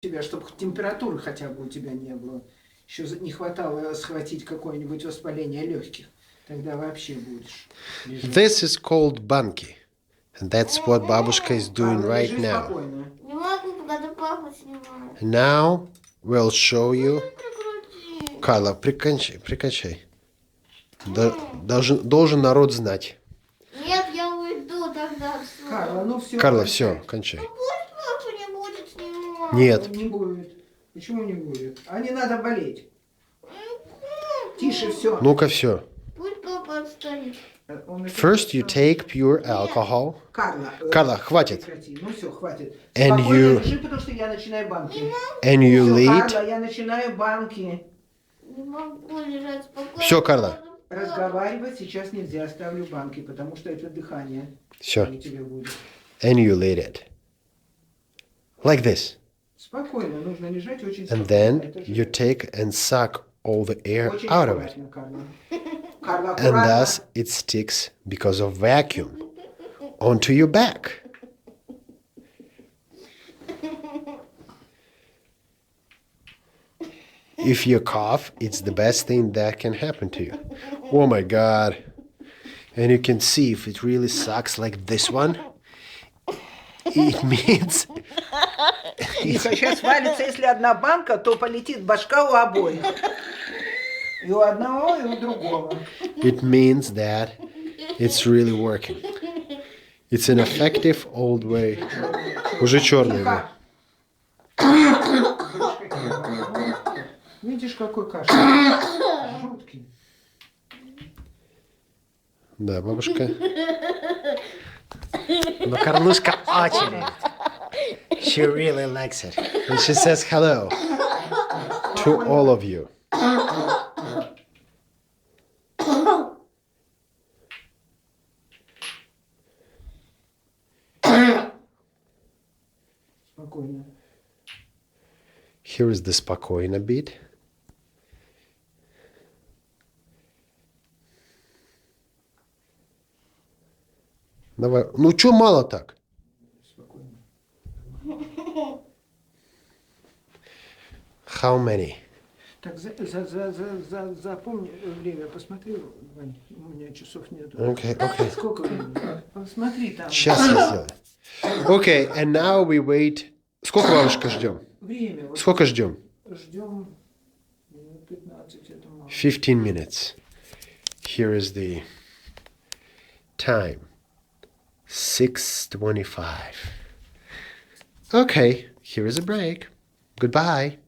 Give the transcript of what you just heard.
тебя, чтобы температуры хотя бы у тебя не было. Еще не хватало схватить какое-нибудь воспаление легких. Тогда вообще будешь лежать. This is called банки. And that's what бабушка is doing Карла, right лежи now. спокойно. Не могу, когда папа снимает. Now we'll show you. Прекрати. Карла, прикачай. Должен народ знать. Нет, я уйду тогда. Всё. Карла, ну все. Карла, все, кончай. Пусть папа не будет снимать. Нет. Не будет. Почему не будет? А не надо болеть. Тише, все. Ну-ка, все. Пусть папа отстанет. First you take pure alcohol. Карла, хватит. прекрати. Ну все, хватит. And Спокойно you- лежи, потому что я начинаю банки. And you Всё, lead. Карла, я начинаю банки. Не могу лежать спокойно. Всё, Карла. Разговаривать сейчас нельзя, ставлю банки, потому что это дыхание. Все. У тебя будет. And you lead it. Like this. Спокойно, нужно лежать очень And спокойно. then Это же you take and suck all the air очень out of it. аккуратно, Карла. Карла, And аккуратно. thus it sticks because of vacuum onto your back. If you cough, it's the best thing that can happen to you. Oh my God. And you can see if it really sucks like this one, it means Тихо, сейчас валится, если одна банка, то полетит башка у обоих. И у одного, и у другого. it means that it's really working. It's an effective old way. Уже черный. был. Видишь, какой кашель? Жуткий. Да, бабушка. Но Карлушка очень любит. She really likes it. And she says hello to all of you. Спокойно. Here is the спокойно beat. Давай. Ну, чё мало так? Спокойно. How many? Так, запомни время, посмотри, Вань, у меня часов нету. Okay, okay. Сколько времени? Посмотри там. Сейчас я сделаю. Okay, and now we wait. Сколько, бабушка, ждем? Время. Вот Сколько ждем? ждем минут 15, это мало. 15 minutes. Here is the time. 6:25. Okay, here is a break. Goodbye.